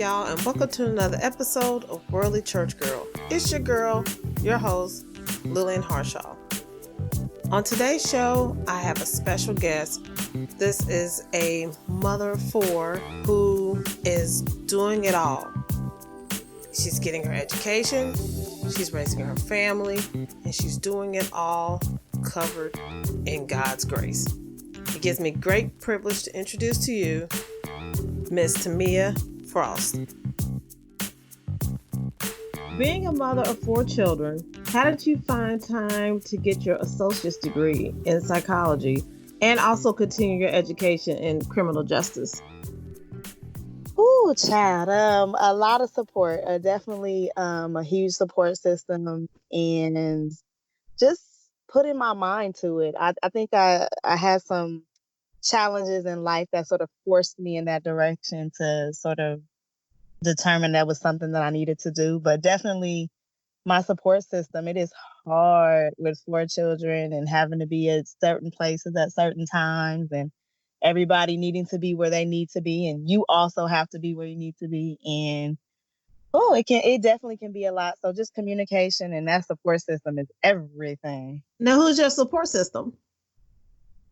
y'all, and welcome to another episode of Worldly Church Girl. It's your girl, your host, Lillian Harshaw. On today's show, I have a special guest. This is a mother of four who is doing it all. She's getting her education, she's raising her family, and she's doing it all covered in God's grace. It gives me great privilege to introduce to you Miss Tamia Frost. Being a mother of four children, how did you find time to get your associate's degree in psychology and also continue your education in criminal justice? Oh, child, a lot of support, definitely a huge support system, and just putting my mind to it. I think I had some challenges in life that sort of forced me in that direction to sort of determine that was something that I needed to do. But definitely my support system, it is hard with four children and having to be at certain places at certain times and everybody needing to be where they need to be. And you also have to be where you need to be. And it definitely can be a lot. So just communication and that support system is everything. Now, who's your support system?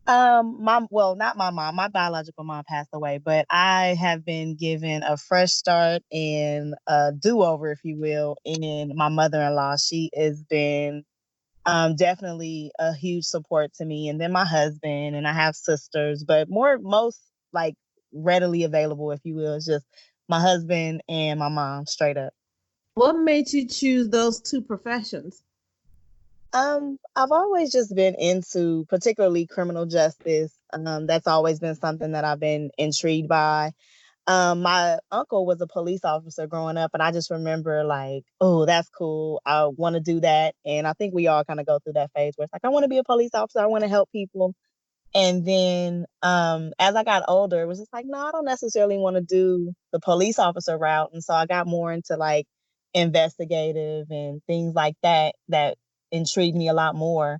Not my mom. My biological mom passed away, but I have been given a fresh start and a do-over, if you will, in my mother-in-law. She has been definitely a huge support to me. And then my husband, and I have sisters, but most like readily available, if you will, is just my husband and my mom, straight up. What made you choose those two professions? I've always just been into particularly criminal justice. That's always been something that I've been intrigued by. My uncle was a police officer growing up, and I just remember like, oh, that's cool. I want to do that. And I think we all kind of go through that phase where it's like, I want to be a police officer. I want to help people. And then as I got older, it was just like, no, I don't necessarily want to do the police officer route. And so I got more into like investigative and things like that intrigued me a lot more.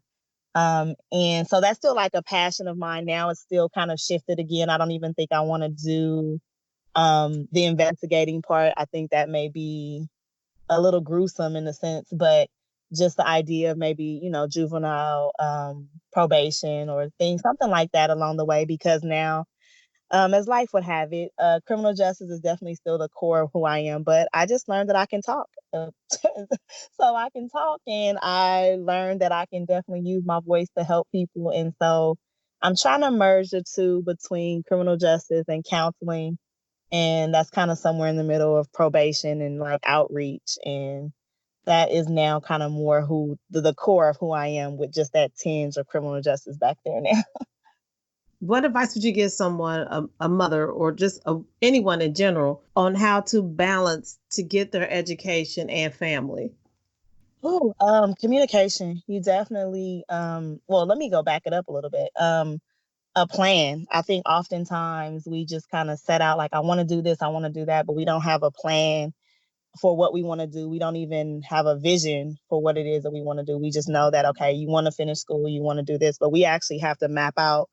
And so that's still like a passion of mine now. It's still kind of shifted again. I don't even think I want to do the investigating part. I think that may be a little gruesome in a sense, but just the idea of maybe, juvenile probation or something like that along the way, because now, as life would have it, criminal justice is definitely still the core of who I am, but I just learned that I can talk. So I can talk, and I learned that I can definitely use my voice to help people. And so I'm trying to merge the two between criminal justice and counseling. And that's kind of somewhere in the middle of probation and like outreach. And that is now kind of more who the core of who I am, with just that tinge of criminal justice back there now. What advice would you give someone, a mother or just anyone in general, on how to balance to get their education and family? Communication. You definitely, let me go back it up a little bit. A plan. I think oftentimes we just kind of set out like, I want to do this, I want to do that, but we don't have a plan for what we want to do. We don't even have a vision for what it is that we want to do. We just know that, okay, you want to finish school, you want to do this, but we actually have to map out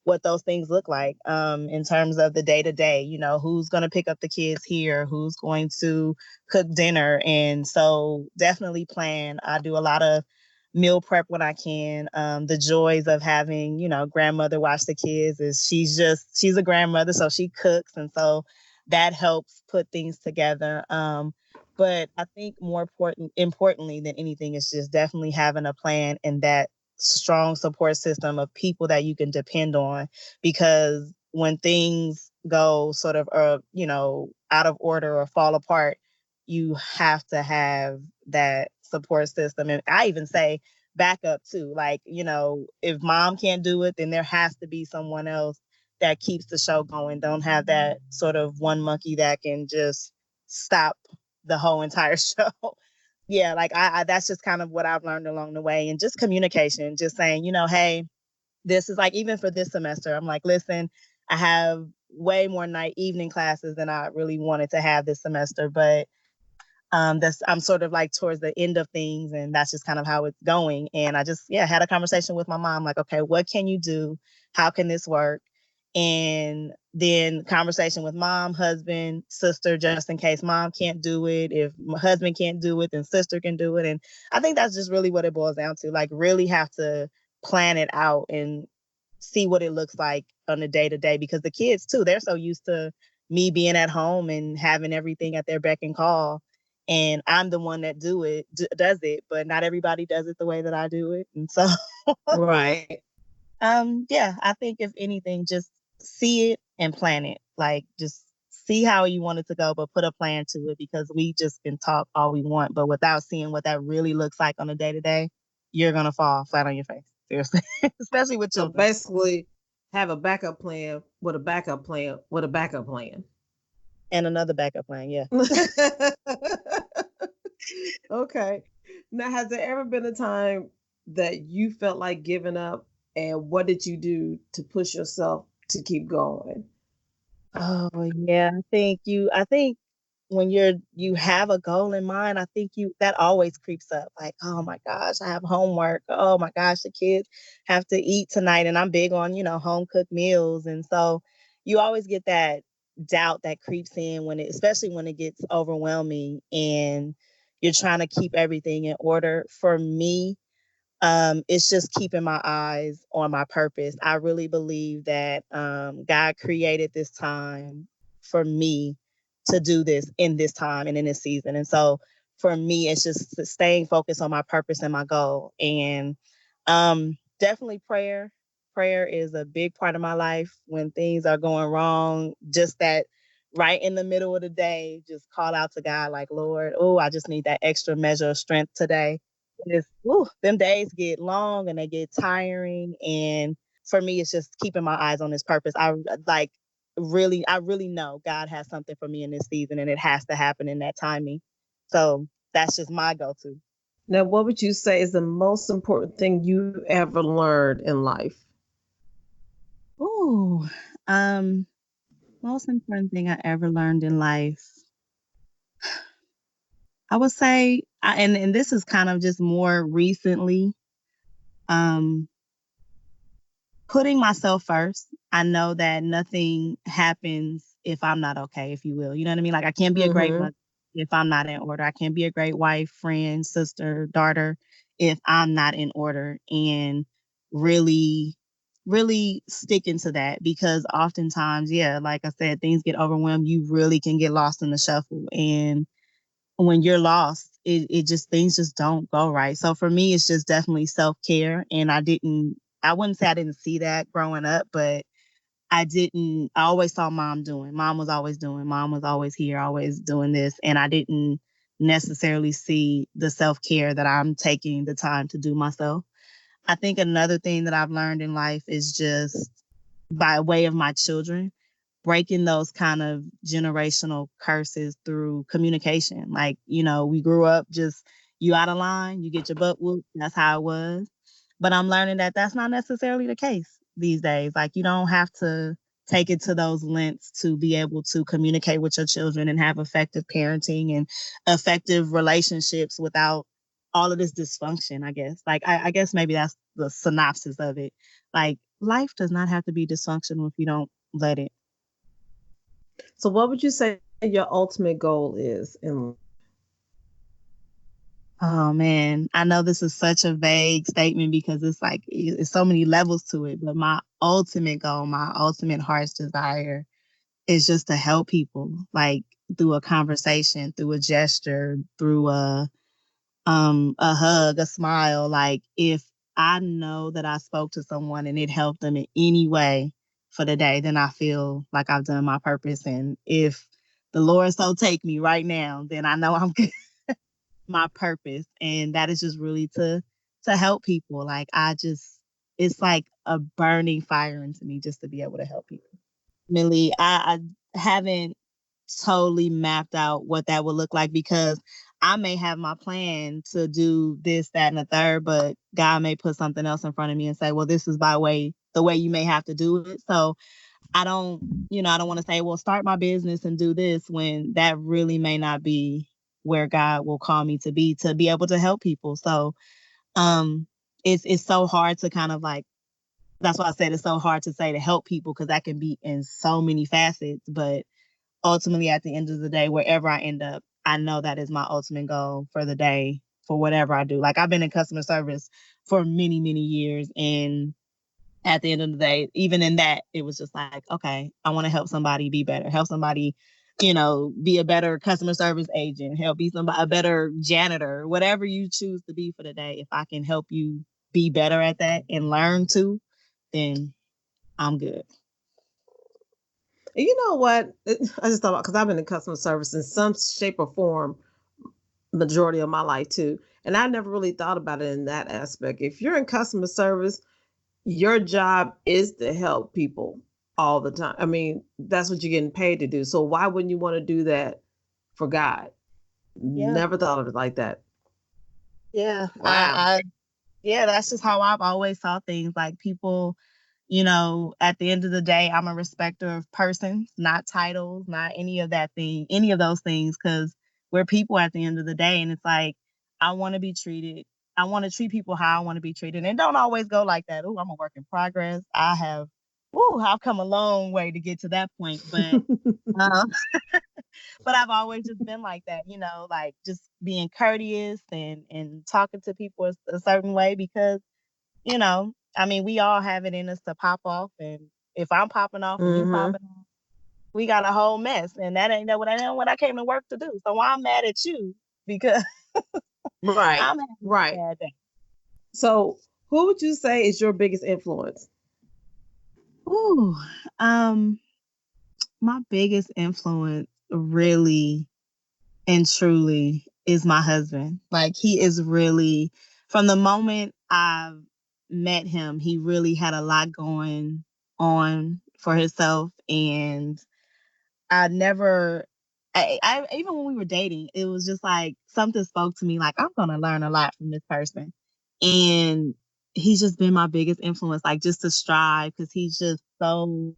what those things look like in terms of the day to day, who's going to pick up the kids here, who's going to cook dinner. And so definitely plan. I do a lot of meal prep when I can. The joys of having, grandmother watch the kids is she's a grandmother, so she cooks. And so that helps put things together. But I think more importantly than anything is just definitely having a plan and that strong support system of people that you can depend on, because when things go sort of, out of order or fall apart, you have to have that support system. And I even say backup too. Like, if mom can't do it, then there has to be someone else that keeps the show going. Don't have that sort of one monkey that can just stop the whole entire show. Yeah, like I that's just kind of what I've learned along the way. And just communication, just saying, hey, this is like, even for this semester, I'm like, listen, I have way more evening classes than I really wanted to have this semester, but I'm sort of like towards the end of things, and that's just kind of how it's going. And I just had a conversation with my mom, like, okay, what can you do? How can this work? And then conversation with mom, husband, sister, just in case mom can't do it. If my husband can't do it, then sister can do it. And I think that's just really what it boils down to. Like, really have to plan it out and see what it looks like on a day to day, because the kids too, they're so used to me being at home and having everything at their beck and call. And I'm the one that does it, but not everybody does it the way that I do it. And so, Right. yeah, I think if anything, just see it and plan it. Like, just see how you want it to go, but put a plan to it, because we just can talk all we want, but without seeing what that really looks like on a day to day, you're gonna fall flat on your face. Seriously, especially with So children. basically, have a backup plan with a backup plan with a backup plan. And another backup plan, yeah. Okay. Now, has there ever been a time that you felt like giving up, and what did you do to push yourself to keep going? Oh yeah, I think when you have a goal in mind, I think you that always creeps up. Like, oh my gosh, I have homework. Oh my gosh, the kids have to eat tonight. And I'm big on, home cooked meals. And so you always get that doubt that creeps in especially when it gets overwhelming and you're trying to keep everything in order. For me, it's just keeping my eyes on my purpose. I really believe that God created this time for me to do this in this time and in this season. And so for me, it's just staying focused on my purpose and my goal. And definitely prayer. Prayer is a big part of my life when things are going wrong. Just that right in the middle of the day, just call out to God like, Lord, oh, I just need that extra measure of strength today. Them days get long and they get tiring. And for me, it's just keeping my eyes on this purpose. I really know God has something for me in this season, and it has to happen in that timing. So that's just my go-to. Now, what would you say is the most important thing you ever learned in life? Ooh, um, most important thing I ever learned in life, I would say, and this is kind of just more recently, um, putting myself first. I know that nothing happens if I'm not okay, if you will. You know what I mean? Like, I can't be a great Mm-hmm. mother if I'm not in order. I can't be a great wife, friend, sister, daughter if I'm not in order. And really, really sticking to that, because oftentimes, yeah, like I said, things get overwhelmed. You really can get lost in the shuffle. And when you're lost, it just things just don't go right. So for me, it's just definitely self-care. And I wouldn't say I didn't see that growing up, but I always saw mom was always doing, mom was always here, always doing this. And I didn't necessarily see the self-care that I'm taking the time to do myself. I think another thing that I've learned in life is just by way of my children, breaking those kind of generational curses through communication. Like, we grew up just you out of line, you get your butt whooped. That's how it was. But I'm learning that that's not necessarily the case these days. Like, you don't have to take it to those lengths to be able to communicate with your children and have effective parenting and effective relationships without all of this dysfunction, I guess. Like, I guess maybe that's the synopsis of it. Like, life does not have to be dysfunctional if you don't let it. So, what would you say your ultimate goal is in? Oh man, I know this is such a vague statement because it's like it's so many levels to it, but my ultimate goal, my ultimate heart's desire is just to help people, like through a conversation, through a gesture, through a hug, a smile. Like, if I know that I spoke to someone and it helped them in any way for the day, then I feel like I've done my purpose. And if the Lord so take me right now, then I know I'm my purpose. And that is just really to help people. Like, it's like a burning fire into me just to be able to help people. Ultimately, I haven't totally mapped out what that would look like, because I may have my plan to do this, that, and the third, but God may put something else in front of me and say, well, this is the way you may have to do it. So I don't want to say, well, start my business and do this, when that really may not be where God will call me to be able to help people. So um it's so hard to kind of like that's why I said it's so hard to say to help people, because that can be in so many facets. But ultimately, at the end of the day, wherever I end up, I know that is my ultimate goal for the day, for whatever I do. Like, I've been in customer service for many, many years. And at the end of the day, even in that, it was just like, okay, I want to help somebody be better, help somebody, be a better customer service agent, help be somebody, a better janitor, whatever you choose to be for the day. If I can help you be better at that and learn to, then I'm good. And you know what? I just thought about, because I've been in customer service in some shape or form majority of my life too. And I never really thought about it in that aspect. If you're in customer service, your job is to help people all the time. I mean, that's what you're getting paid to do. So why wouldn't you want to do that for God? Yeah. Never thought of it like that. Yeah. Wow. Yeah, that's just how I've always saw things. Like, people, at the end of the day, I'm a respecter of persons, not titles, not any of those things, because we're people at the end of the day. And it's like, I want to be treated. I want to treat people how I want to be treated. And it don't always go like that. Oh, I'm a work in progress. I've come a long way to get to that point. Um, but I've always just been like that, like, just being courteous and talking to people a certain way, because, I mean, we all have it in us to pop off. And if I'm popping off and you Mm-hmm. popping off, we got a whole mess. And that ain't what I came to work to do. So I'm mad at you because Right. I'm having a Right. bad day. So who would you say is your biggest influence? Ooh, um, my biggest influence, really and truly, is my husband. Like, he is really, from the moment I've met him, he really had a lot going on for himself. And I never, I even when we were dating, it was just like something spoke to me, like, I'm gonna learn a lot from this person. And he's just been my biggest influence, like, just to strive, because he's just so,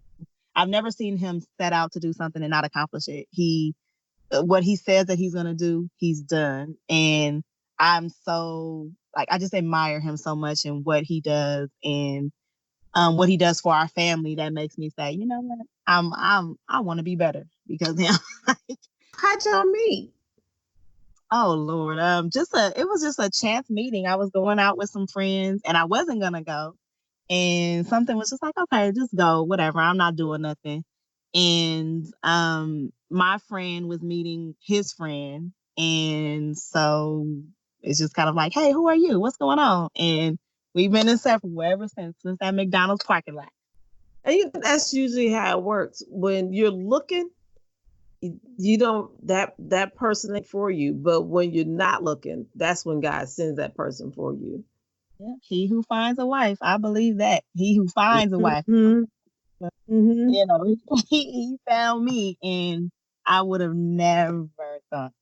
I've never seen him set out to do something and not accomplish it. What he says that he's going to do, he's done. And I'm so, like, I just admire him so much and what he does, and what he does for our family. That makes me say, you know what? I want to be better because of him. How'd y'all meet? Oh Lord. It was just a chance meeting. I was going out with some friends and I wasn't going to go. And something was just like, okay, just go, whatever. I'm not doing nothing. And my friend was meeting his friend, and so it's just kind of like, hey, who are you? What's going on? And we've been inseparable ever since that McDonald's parking lot. And that's usually how it works. When you're looking, you don't, that person ain't for you. But when you're not looking, that's when God sends that person for you. Yeah. He who finds a wife, I believe that. He who finds a wife, Mm-hmm. Mm-hmm. you know, he found me, and I would have never would have.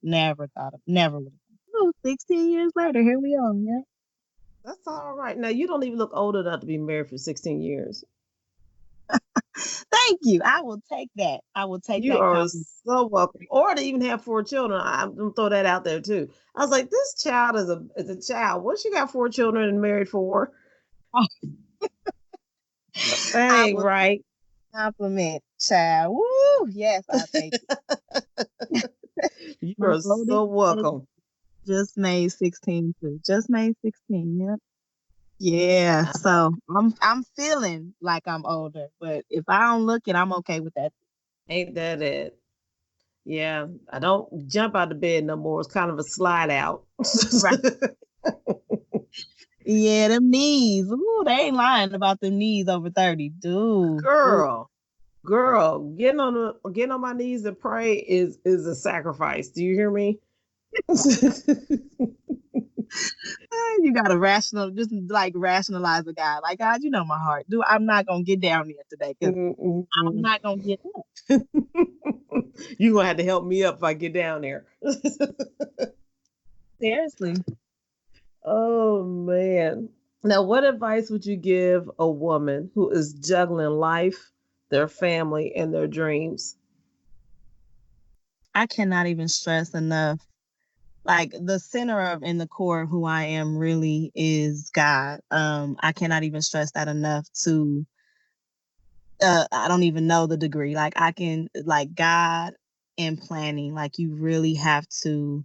16 years later, here we are. Yeah. That's all right. Now you don't even look old enough to be married for 16 years. Thank you. I will take that. I will take You that are compliment. so welcome. Or to even have 4 children. I'm gonna throw that out there too. I was like, this child is a child. What she got 4 children and married for? That I ain't will right. compliment, child. Woo! Yes, I'll take it. You My are oldest so baby welcome. just made 16 too. Just made 16. Yep. Yeah. So I'm feeling like I'm older, but if I don't look it, I'm okay with that. Ain't that it? Yeah, I don't jump out of bed no more. It's kind of a slide out. Right. Yeah, them knees. Ooh, they ain't lying about them knees over 30. Dude. Ooh. Girl, girl, getting on my knees and pray is a sacrifice. Do you hear me? You gotta just like rationalize a guy. Like, God, you know my heart. I'm not gonna get down there today because I'm Mm-mm-mm. not gonna get up. You're gonna have to help me up if I get down there. Seriously. Oh man. Now, what advice would you give a woman who is juggling life, their family, and their dreams? I cannot even stress enough. like the center of in the core of who I am really is God. I cannot even stress that enough to I don't even know the degree. Like I can like God and planning, like you really have to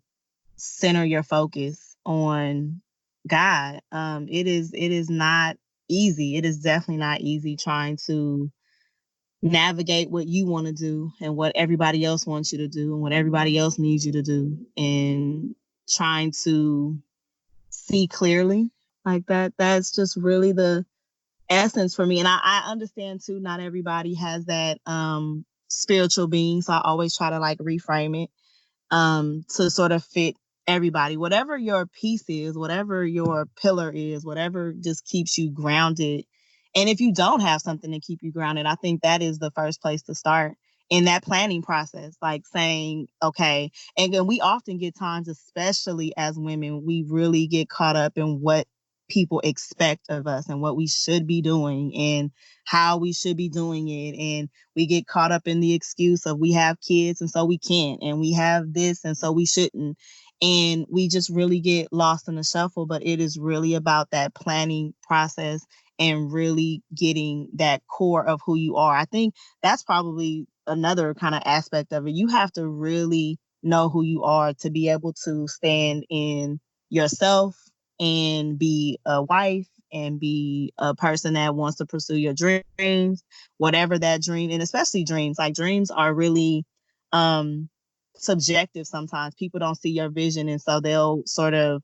center your focus on God. It is not easy. It is definitely not easy trying to navigate what you want to do and what everybody else wants you to do and what everybody else needs you to do and trying to see clearly like that's just really the essence for me. And I understand too, not everybody has that spiritual being. So I always try to like reframe it to sort of fit everybody. Whatever your piece is, whatever your pillar is, whatever just keeps you grounded. And if you don't have something to keep you grounded, I think that is the first place to start in that planning process, like saying, okay, and then we often get times, especially as women, we really get caught up in what people expect of us and what we should be doing and how we should be doing it. And we get caught up in the excuse of we have kids and so we can't, and we have this and so we shouldn't. And we just really get lost in the shuffle. But it is really about that planning process and really getting that core of who you are. I think that's probably another kind of aspect of it. You have to really know who you are to be able to stand in yourself and be a wife and be a person that wants to pursue your dreams, whatever that dream, and especially dreams. Like dreams are really um subjective sometimes. People don't see your vision, and so they'll sort of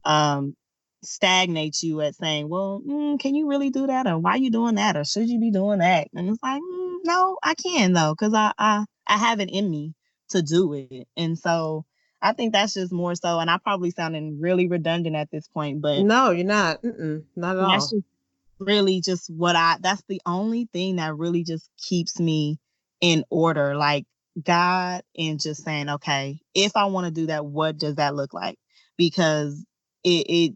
um stagnate you at saying, well, can you really do that, or why are you doing that, or should you be doing that? And it's like, no, I can though, because I have it in me to do it. And so I think that's just more so, and I probably sounding really redundant at this point, but No, you're not. Mm-mm, not at that's all. just really just that's the only thing that really just keeps me in order, like God, and just saying, okay, if I want to do that, what does that look like? Because you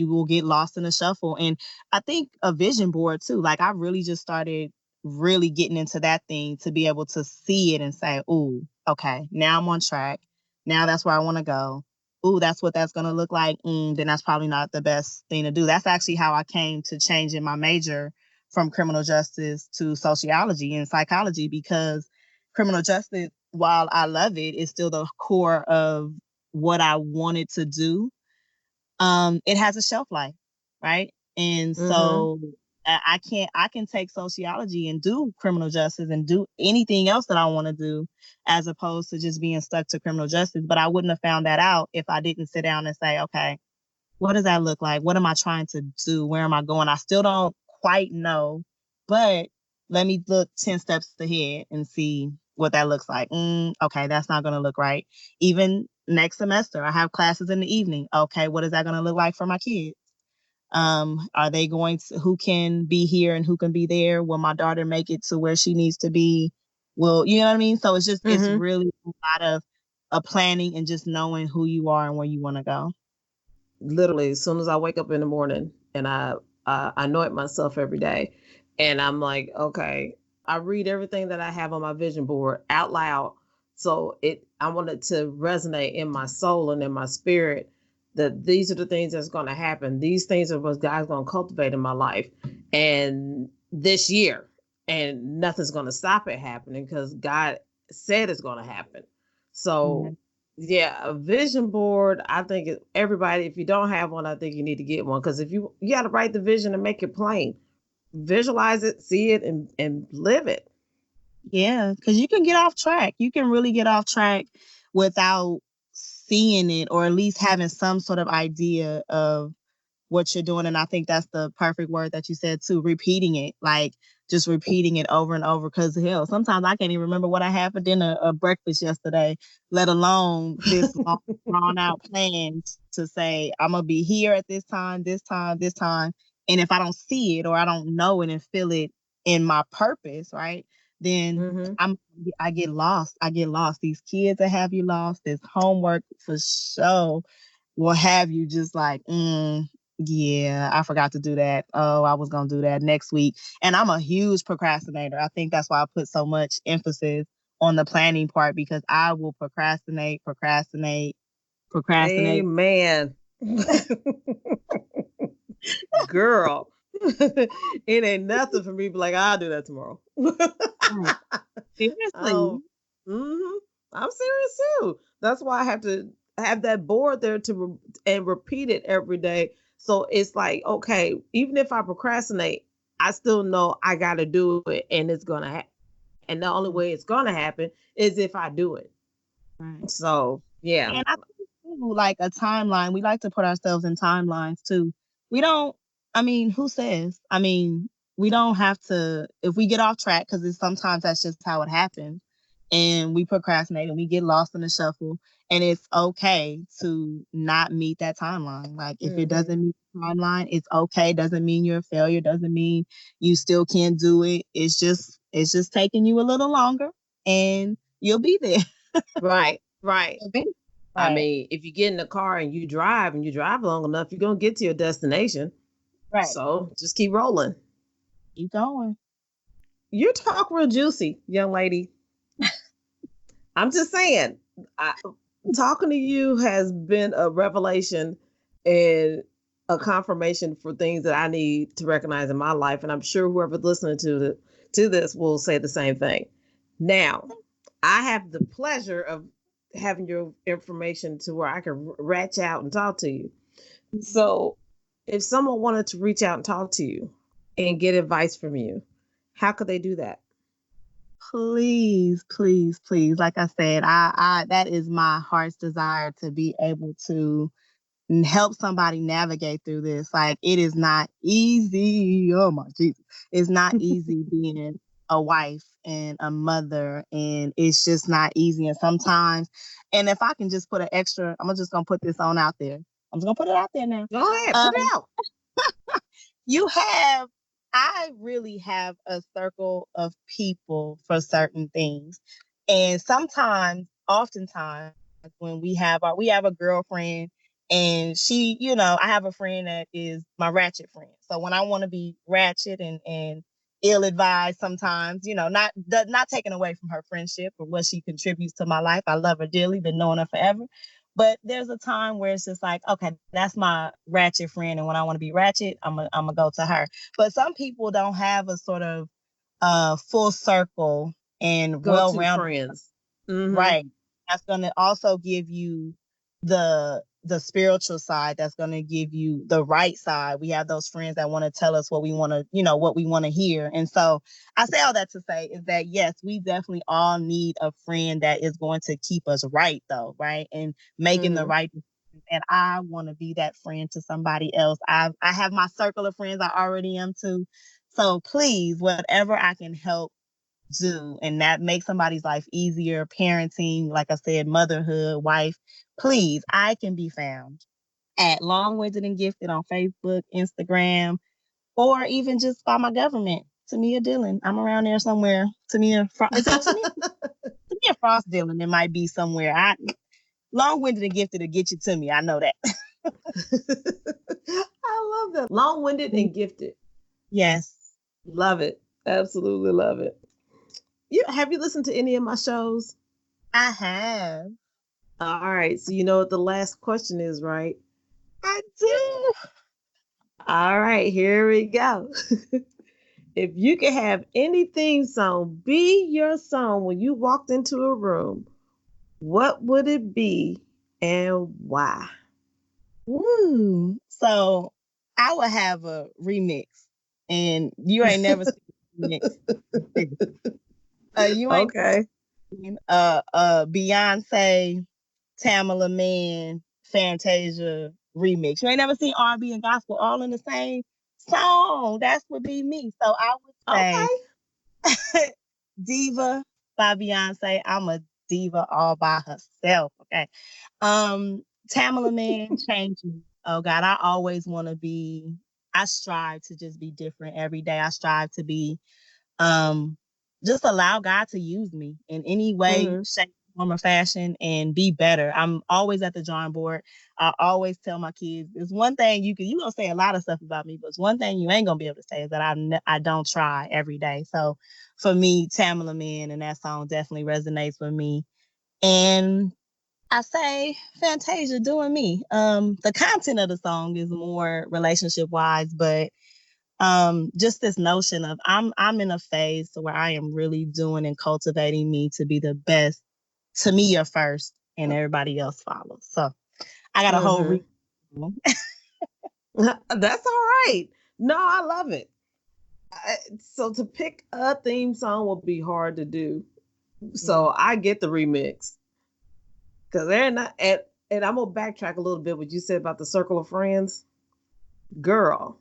will get lost in the shuffle. And I think a vision board too, like I really just started really getting into that thing to be able to see it and say, oh, okay, now I'm on track. Now that's where I want to go. Ooh, that's what that's going to look like. Then that's probably not the best thing to do. That's actually how I came to changing my major from criminal justice to sociology and psychology, because criminal justice, while I love it, is still the core of what I wanted to do. It has a shelf life, right? And Mm-hmm. so I can take sociology and do criminal justice and do anything else that I want to do, as opposed to just being stuck to criminal justice. But I wouldn't have found that out if I didn't sit down and say, okay, what does that look like? What am I trying to do? Where am I going? I still don't quite know, but let me look 10 steps ahead and see what that looks like. Okay, that's not going to look right. Even next semester, I have classes in the evening. Okay, what is that going to look like for my kids? Are they going to, who can be here and who can be there? Will my daughter make it to where she needs to be? Will, you know what I mean? So it's Mm-hmm. really a lot of a planning and just knowing who you are and where you want to go. Literally, as soon as I wake up in the morning and I anoint myself every day, and I'm like, okay, I read everything that I have on my vision board out loud. So I want it to resonate in my soul and in my spirit that these are the things that's going to happen. These things are what God's going to cultivate in my life, and this year, and nothing's going to stop it happening because God said it's going to happen. Yeah. So yeah, a vision board. I think everybody, if you don't have one, I think you need to get one because if you got to write the vision and make it plain, visualize it, see it, and live it. Yeah, because you can get off track. You can really get off track without seeing it, or at least having some sort of idea of what you're doing. And I think that's the perfect word that you said too, repeating it, like just repeating it over and over. Because hell, sometimes I can't even remember what I had for dinner or breakfast yesterday, let alone this long, drawn out plan to say, I'm going to be here at this time, this time, this time. And if I don't see it or I don't know it and feel it in my purpose, right, then Mm-hmm. I get lost. I get lost. These kids that have you lost, this homework for sure will have you just like, yeah, I forgot to do that. Oh, I was going to do that next week. And I'm a huge procrastinator. I think that's why I put so much emphasis on the planning part, because I will procrastinate, procrastinate, Procrastinate. Amen. Girl, it ain't nothing for me. But like, I'll do that tomorrow. Right. Seriously. um, hmm I'm serious too. That's why I have to have that board there and repeat it every day. So it's like, okay, even if I procrastinate, I still know I got to do it, and it's gonna happen. And the only way it's gonna happen is if I do it. Right. So yeah, And I think too, like a timeline, we like to put ourselves in timelines too. We don't, I mean, who says? I mean, we don't have to, if we get off track, because sometimes that's just how it happens, and we procrastinate and we get lost in the shuffle, and it's okay to not meet that timeline. Like, if it hmm doesn't meet the timeline, it's okay. Doesn't mean you're a failure, doesn't mean you still can't do it. It's just taking you a little longer, and you'll be there. right, right. You'll be I right. mean, if you get in the car and you drive long enough, you're gonna get to your destination. Right. So just keep rolling. Keep going. You talk real juicy, young lady. I'm just saying, I, talking to you has been a revelation and a confirmation for things that I need to recognize in my life, and I'm sure whoever's listening to this will say the same thing. Now, I have the pleasure of having your information to where I can ratch out and talk to you. So, if someone wanted to reach out and talk to you and get advice from you, how could they do that? Please, please, please. Like I said, I that is my heart's desire to be able to help somebody navigate through this. Like, it is not easy. Oh my Jesus. It's not easy being a wife and a mother, and it's just not easy. And sometimes, and if I can just put an extra, I'm just gonna put this on out there. I'm just gonna put it out there now. Go ahead, put Um, it out. you have I really have a circle of people for certain things. And sometimes, oftentimes, when we have a girlfriend, and I have a friend that is my ratchet friend. So when I want to be ratchet and ill advised sometimes, not taking away from her friendship or what she contributes to my life. I love her dearly, been knowing her forever. But there's a time where it's just like, okay, that's my ratchet friend, and when I want to be ratchet, I'm gonna go to her. But some people don't have a sort of full circle and Go well to rounded, friends. Mm-hmm. right? That's gonna also give you the spiritual side. That's gonna give you the right side. We have those friends that want to tell us what we want to, what we want to hear. And so I say all that to say is that yes, we definitely all need a friend that is going to keep us right, though, right, and making the Mm-hmm. right decisions. And I want to be that friend to somebody else. I have my circle of friends I already am too. So please, whatever I can help do and that make somebody's life easier, parenting, like I said, motherhood, wife, please, I can be found at Long Winded and Gifted on Facebook, Instagram, or even just by my government, Tamia Dillon. I'm around there somewhere. Is it Tamia Frost Dillon? It might be somewhere. Long Winded and Gifted to get you to me. I know that. I love that. Long winded and gifted. Yes, Love it. Absolutely love it. Have you listened to any of my shows? I have. All right. So you know what the last question is, right? I do. All right, here we go. If you could have any theme song be your song when you walked into a room, what would it be and why? Woo. So I would have a remix, and you ain't never seen a remix. You ain't Okay. seen Beyonce, Tamala Man, Fantasia remix. You ain't never seen R&B and gospel all in the same song. That would be me. So I would say Okay. Diva by Beyonce. I'm a diva all by herself. Okay. Um, Tamala Man changed me. Oh God, I always want to be. I strive to just be different every day. I strive to be, um, just allow God to use me in any way, Mm-hmm. shape, form, or fashion, and be better. I'm always at the drawing board. I always tell my kids, "It's one thing you gonna say a lot of stuff about me, but it's one thing you ain't gonna be able to say is that I don't try every day." So, for me, Tamala Man and that song definitely resonates with me. And I say Fantasia doing me. The content of the song is more relationship wise, but just this notion of I'm in a phase where I am really doing and cultivating me to be the best. To me, you're first, and everybody else follows. So I got a whole That's all right. No, I love it. So to pick a theme song will be hard to do. So I get the remix because they're not. And I'm gonna backtrack a little bit. What you said about the circle of friends, girl.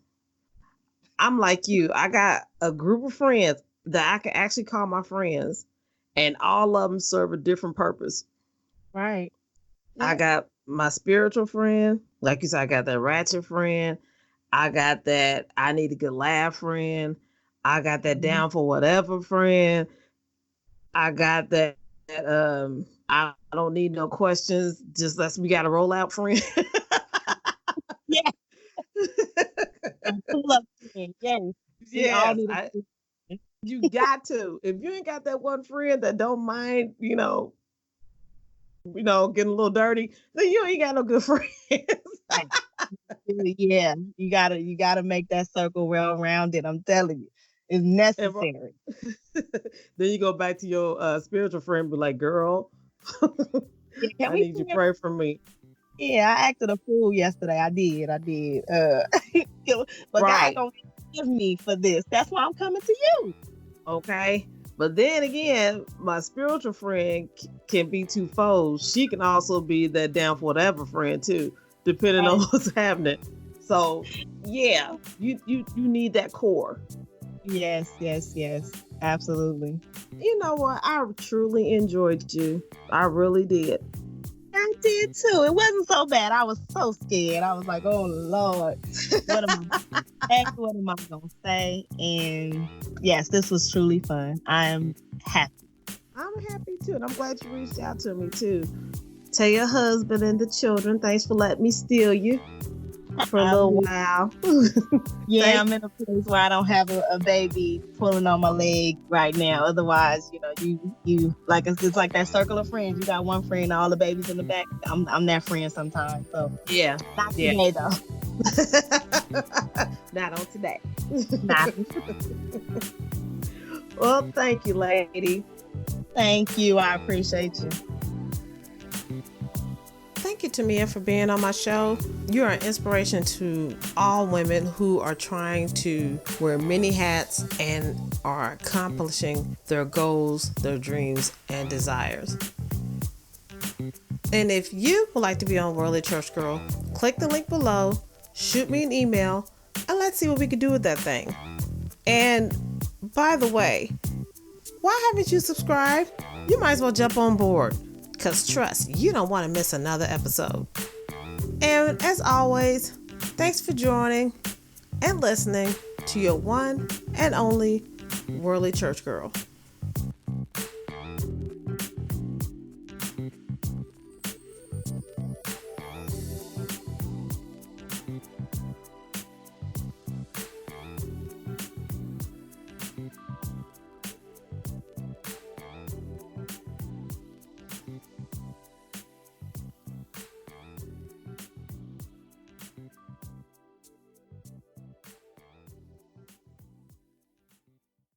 I'm like you. I got a group of friends that I can actually call my friends, and all of them serve a different purpose. Right. I got my spiritual friend, like you said. I got that ratchet friend. I got that I need a good laugh friend. I got that down for whatever friend. I got that I don't need no questions. Just let's we got to roll out friend. Yeah. Pull up friend. Yes. We all Yes, need a friend. you got to. If you ain't got that one friend that don't mind, getting a little dirty, then you ain't got no good friends. Right. Yeah, you gotta make that circle well rounded. I'm telling you, it's necessary. Then you go back to your spiritual friend, be like, girl, Yeah, can I we need you to pray for me. Yeah, I acted a fool yesterday. I did. But God Right. gonna forgive me for this. That's why I'm coming to you. Okay. But then again, my spiritual friend can be two foes. She can also be that down for whatever friend too, depending on what's happening. So yeah, you need that core. Yes, absolutely. You know what? I truly enjoyed you. I really did. I did too. It wasn't so bad. I was so scared. I was like, "Oh Lord, what am I? What am I gonna say?" And yes, this was truly fun. I am happy. I'm happy too, and I'm glad you reached out to me too. Tell your husband and the children, thanks for letting me steal you for a little while. Yeah, I'm in a place where I don't have a baby pulling on my leg right now. Otherwise, you like it's like that circle of friends. You got one friend, all the babies in the back. I'm that friend sometimes. So yeah, not today though. Not on today. Not. Well, thank you, lady. Thank you. I appreciate you. Thank you, Tamia, for being on my show. You are an inspiration to all women who are trying to wear many hats and are accomplishing their goals, their dreams, and desires. And if you would like to be on Worldly Church Girl, click the link below, shoot me an email, and let's see what we can do with that thing. And by the way, why haven't you subscribed? You might as well jump on board. Because trust, you don't want to miss another episode. And as always, thanks for joining and listening to your one and only Worldly Church Girl.